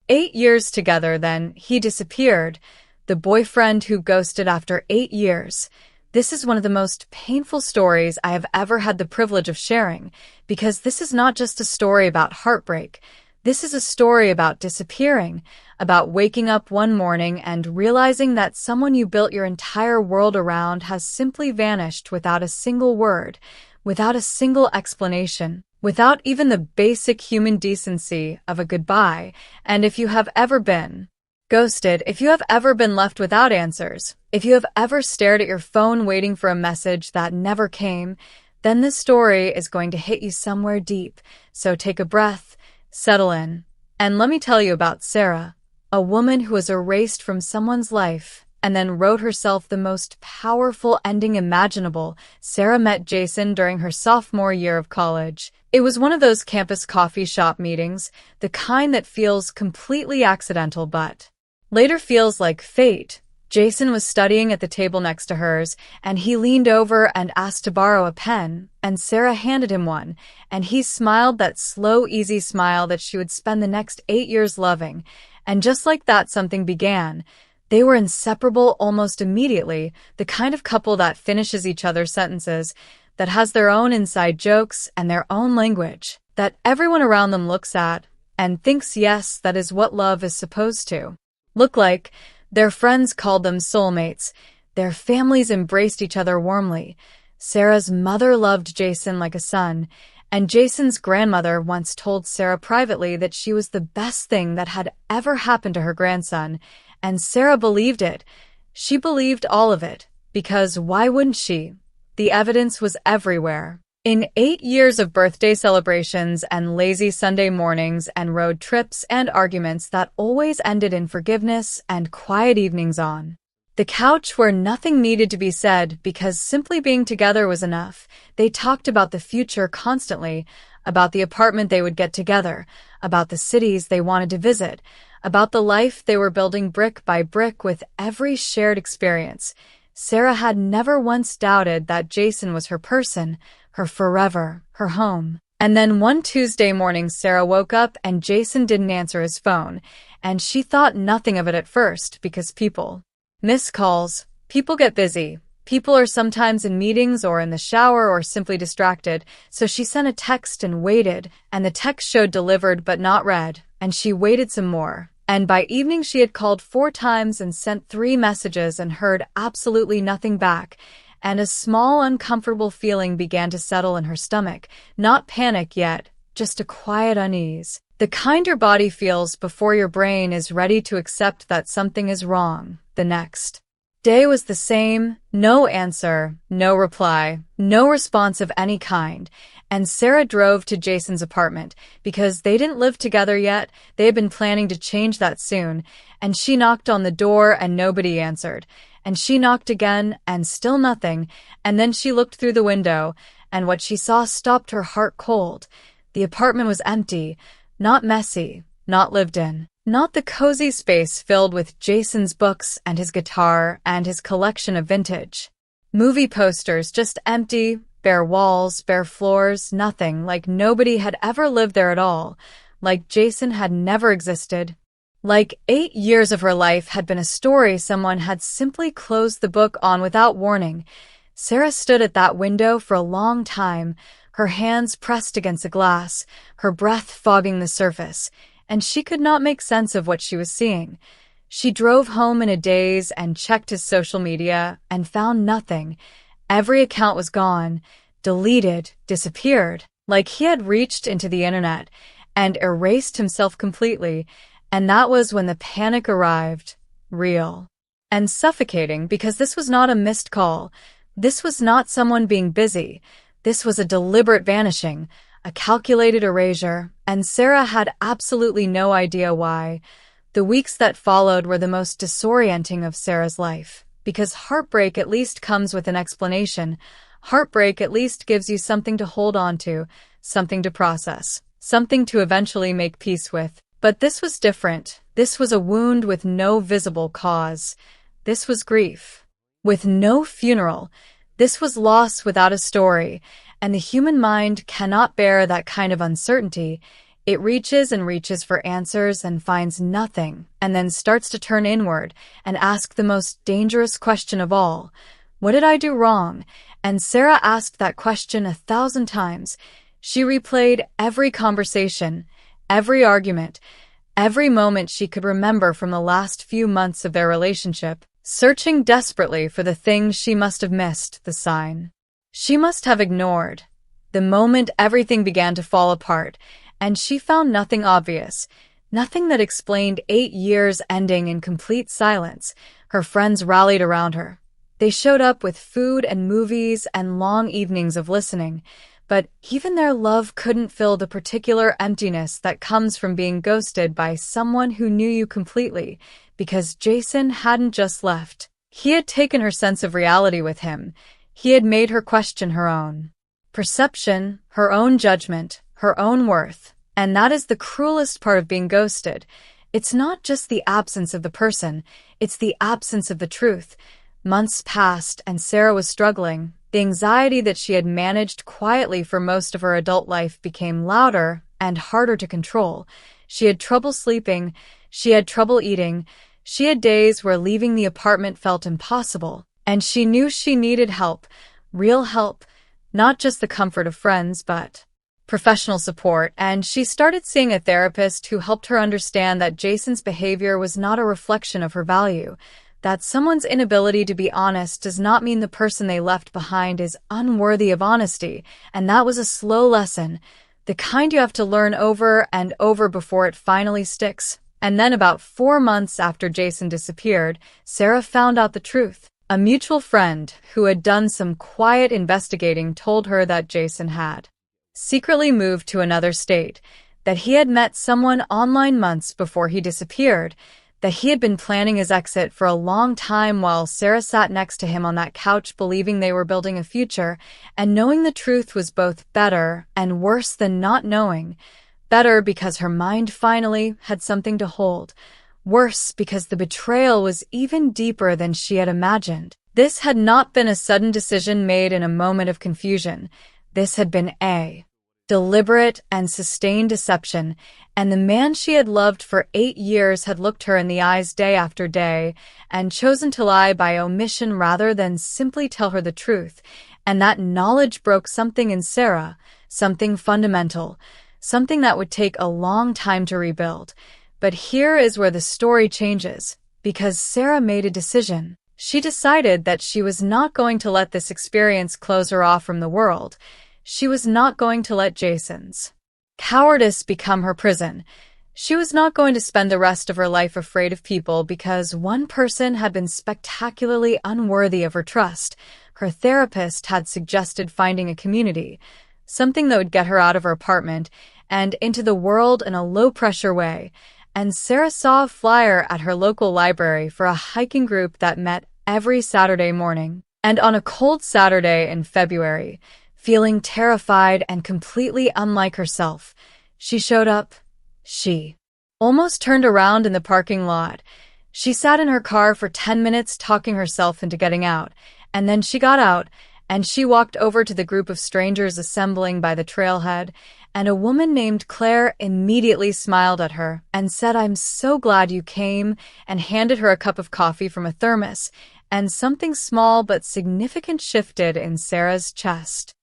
8 years together, then he disappeared. The boyfriend who ghosted after 8 years. This is one of the most painful stories I have ever had the privilege of sharing, because this is not just a story about heartbreak. This is a story about disappearing, about waking up one morning and realizing that someone you built your entire world around has simply vanished without a single word, without a single explanation, without even the basic human decency of a goodbye. And if you have ever been ghosted, if you have ever been left without answers, if you have ever stared at your phone waiting for a message that never came, then this story is going to hit you somewhere deep. So take a breath, settle in, and let me tell you about Sarah, a woman who was erased from someone's life and then wrote herself the most powerful ending imaginable. Sarah met Jason during her sophomore year of college. It was one of those campus coffee shop meetings, the kind that feels completely accidental but later feels like fate. Jason was studying at the table next to hers, and he leaned over and asked to borrow a pen, and Sarah handed him one, and he smiled that slow, easy smile that she would spend the next 8 years loving. And just like that, something began. They were inseparable almost immediately, the kind of couple that finishes each other's sentences, that has their own inside jokes and their own language, that everyone around them looks at and thinks, yes, that is what love is supposed to look like. Their friends called them soulmates. Their families embraced each other warmly. Sarah's mother loved Jason like a son, and Jason's grandmother once told Sarah privately that she was the best thing that had ever happened to her grandson, and Sarah believed it. She believed all of it, because why wouldn't she? The evidence was everywhere. In 8 years of birthday celebrations and lazy Sunday mornings and road trips and arguments that always ended in forgiveness and quiet evenings on the couch where nothing needed to be said because simply being together was enough, they talked about the future constantly, about the apartment they would get together, about the cities they wanted to visit, about the life they were building brick by brick with every shared experience. Sarah had never once doubted that Jason was her person, her forever, her home. And then one Tuesday morning, Sarah woke up and Jason didn't answer his phone, and she thought nothing of it at first because people miss calls, people get busy, people are sometimes in meetings or in the shower or simply distracted, so she sent a text and waited, and the text showed delivered but not read, and she waited some more. And by evening she had called 4 times and sent 3 messages and heard absolutely nothing back. And a small, uncomfortable feeling began to settle in her stomach. Not panic yet, just a quiet unease. The kind your body feels before your brain is ready to accept that something is wrong. The next day was the same. No answer, no reply, no response of any kind. And Sarah drove to Jason's apartment because they didn't live together yet. They had been planning to change that soon. And she knocked on the door and nobody answered. And she knocked again, and still nothing, and then she looked through the window, and what she saw stopped her heart cold. The apartment was empty, not messy, not lived in, not the cozy space filled with Jason's books and his guitar and his collection of vintage movie posters, just empty, bare walls, bare floors, nothing, like nobody had ever lived there at all, like Jason had never existed. Like 8 years of her life had been a story someone had simply closed the book on without warning. Sarah stood at that window for a long time, her hands pressed against the glass, her breath fogging the surface, and she could not make sense of what she was seeing. She drove home in a daze and checked his social media and found nothing. Every account was gone, deleted, disappeared, like he had reached into the internet and erased himself completely. And that was when the panic arrived, real and suffocating, because this was not a missed call. This was not someone being busy. This was a deliberate vanishing, a calculated erasure, and Sarah had absolutely no idea why. The weeks that followed were the most disorienting of Sarah's life, because heartbreak at least comes with an explanation. Heartbreak at least gives you something to hold on to, something to process, something to eventually make peace with. But this was different. This was a wound with no visible cause. This was grief with no funeral. This was loss without a story, and the human mind cannot bear that kind of uncertainty. It reaches and reaches for answers and finds nothing, and then starts to turn inward and ask the most dangerous question of all. What did I do wrong? And Sarah asked that question 1,000 times. She replayed every conversation, every argument, every moment she could remember from the last few months of their relationship, searching desperately for the things she must have missed, the sign she must have ignored. The moment everything began to fall apart, and she found nothing obvious, nothing that explained 8 years ending in complete silence. Her friends rallied around her. They showed up with food and movies and long evenings of listening, but even their love couldn't fill the particular emptiness that comes from being ghosted by someone who knew you completely, because Jason hadn't just left. He had taken her sense of reality with him. He had made her question her own perception, her own judgment, her own worth. And that is the cruelest part of being ghosted. It's not just the absence of the person, it's the absence of the truth. Months passed and Sarah was struggling. The anxiety that she had managed quietly for most of her adult life became louder and harder to control. She had trouble sleeping, she had trouble eating, she had days where leaving the apartment felt impossible, and she knew she needed help, real help, not just the comfort of friends, but professional support. And she started seeing a therapist who helped her understand that Jason's behavior was not a reflection of her value, that someone's inability to be honest does not mean the person they left behind is unworthy of honesty, and that was a slow lesson, the kind you have to learn over and over before it finally sticks. And then about 4 months after Jason disappeared, Sarah found out the truth. A mutual friend who had done some quiet investigating told her that Jason had secretly moved to another state, that he had met someone online months before he disappeared, that he had been planning his exit for a long time while Sarah sat next to him on that couch believing they were building a future, and knowing the truth was both better and worse than not knowing. Better because her mind finally had something to hold. Worse because the betrayal was even deeper than she had imagined. This had not been a sudden decision made in a moment of confusion. This had been a deliberate and sustained deception, and the man she had loved for 8 years had looked her in the eyes day after day and chosen to lie by omission rather than simply tell her the truth. And that knowledge broke something in Sarah, something fundamental, something that would take a long time to rebuild. But here is where the story changes, because Sarah made a decision. She decided that she was not going to let this experience close her off from the world. She was not going to let Jason's cowardice become her prison. She was not going to spend the rest of her life afraid of people because one person had been spectacularly unworthy of her trust. Her therapist had suggested finding a community, something that would get her out of her apartment and into the world in a low-pressure way. And Sarah saw a flyer at her local library for a hiking group that met every Saturday morning. And on a cold Saturday in February, feeling terrified and completely unlike herself, she showed up. She almost turned around in the parking lot. She sat in her car for 10 minutes talking herself into getting out, and then she got out, and she walked over to the group of strangers assembling by the trailhead, and a woman named Claire immediately smiled at her and said, "I'm so glad you came," and handed her a cup of coffee from a thermos, and something small but significant shifted in Sarah's chest.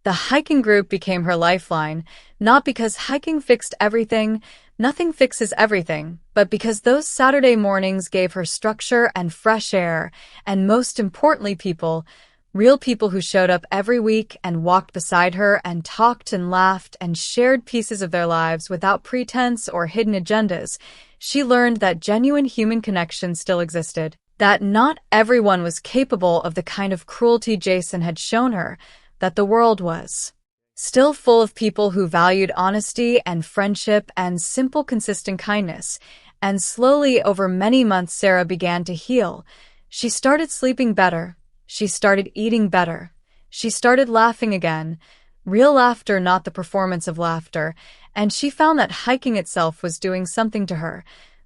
The hiking group became her lifeline, not because hiking fixed everything, nothing fixes everything, but because those Saturday mornings gave her structure and fresh air, and most importantly people, real people who showed up every week and walked beside her and talked and laughed and shared pieces of their lives without pretense or hidden agendas. She learned that genuine human connection still existed, that not everyone was capable of the kind of cruelty Jason had shown her, that the world was still full of people who valued honesty and friendship and simple, consistent kindness. And slowly, over many months, Sarah began to heal. She started sleeping better. She started eating better. She started laughing again. Real laughter, not the performance of laughter. And she found that hiking itself was doing something to her.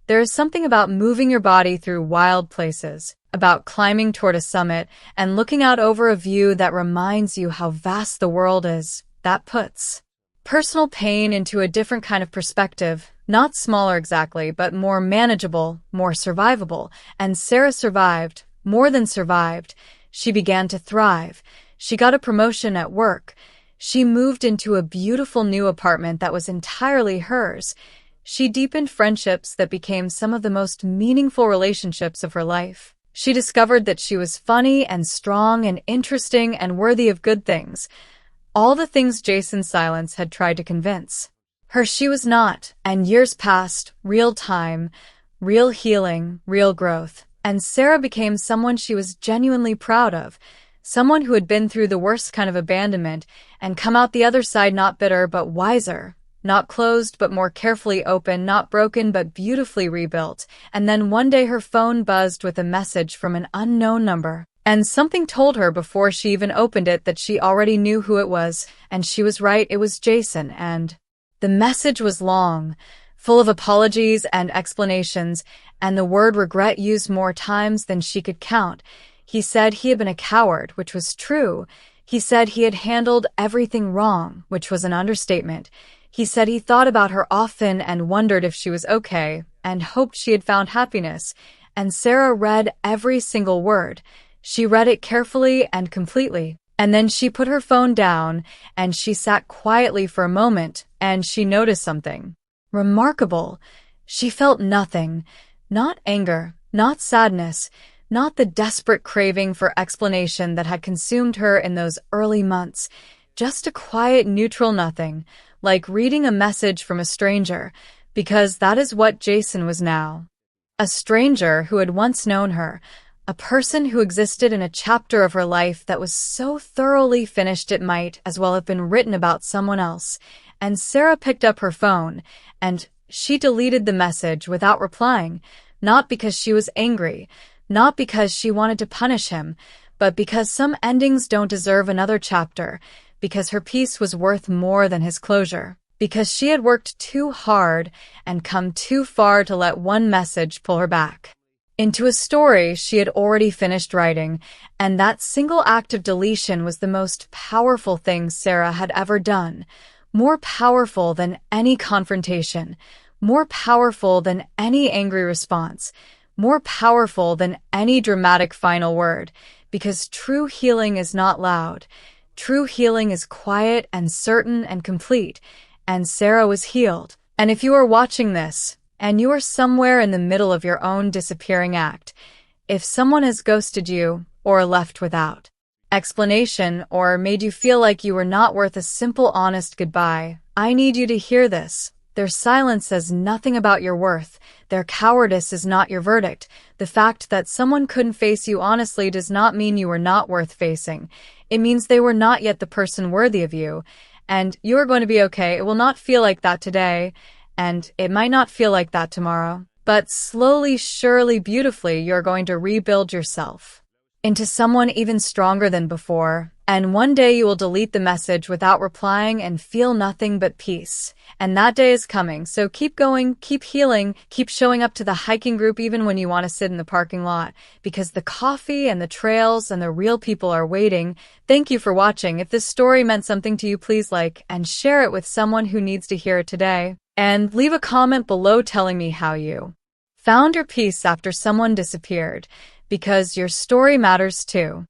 There is something about moving your body through wild places, about climbing toward a summit and looking out over a view that reminds you how vast the world is, that puts personal pain into a different kind of perspective, not smaller exactly, but more manageable, more survivable. And Sarah survived, more than survived. She began to thrive. She got a promotion at work. She moved into a beautiful new apartment that was entirely hers. She deepened friendships that became some of the most meaningful relationships of her life. She discovered that she was funny and strong and interesting and worthy of good things. All the things Jason's silence had tried to convince her she was not, and years passed, real time, real healing, real growth. And Sarah became someone she was genuinely proud of, someone who had been through the worst kind of abandonment and come out the other side not bitter but wiser, not closed but more carefully open, not broken but beautifully rebuilt. And then one day her phone buzzed with a message from an unknown number. And something told her before she even opened it that she already knew who it was, and she was right, it was Jason. And the message was long, full of apologies and explanations, and the word regret used more times than she could count. He said he had been a coward, which was true. He said he had handled everything wrong, which was an understatement. He said he thought about her often and wondered if she was okay, and hoped she had found happiness. And Sarah read every single word. She read it carefully and completely. And then she put her phone down, and she sat quietly for a moment, and she noticed something remarkable. She felt nothing. Not anger, not sadness, not the desperate craving for explanation that had consumed her in those early months. Just a quiet, neutral nothing, like reading a message from a stranger, because that is what Jason was now. A stranger who had once known her, a person who existed in a chapter of her life that was so thoroughly finished it might as well have been written about someone else. And Sarah picked up her phone, and she deleted the message without replying, not because she was angry, not because she wanted to punish him, but because some endings don't deserve another chapter, because her peace was worth more than his closure, because she had worked too hard and come too far to let one message pull her back into a story she had already finished writing. And that single act of deletion was the most powerful thing Sarah had ever done, more powerful than any confrontation, more powerful than any angry response, more powerful than any dramatic final word, because true healing is not loud. True healing is quiet and certain and complete, and Sarah was healed. And if you are watching this, and you are somewhere in the middle of your own disappearing act, if someone has ghosted you, or left without explanation, or made you feel like you were not worth a simple, honest goodbye, I need you to hear this. Their silence says nothing about your worth. Their cowardice is not your verdict. The fact that someone couldn't face you honestly does not mean you were not worth facing. It means they were not yet the person worthy of you. And you are going to be okay. It will not feel like that today, and it might not feel like that tomorrow. But slowly, surely, beautifully, you're going to rebuild yourself into someone even stronger than before. And one day you will delete the message without replying and feel nothing but peace. And that day is coming. So keep going, keep healing, keep showing up to the hiking group even when you want to sit in the parking lot, because the coffee and the trails and the real people are waiting. Thank you for watching. If this story meant something to you, please like and share it with someone who needs to hear it today. And leave a comment below telling me how you found your peace after someone disappeared, because your story matters too.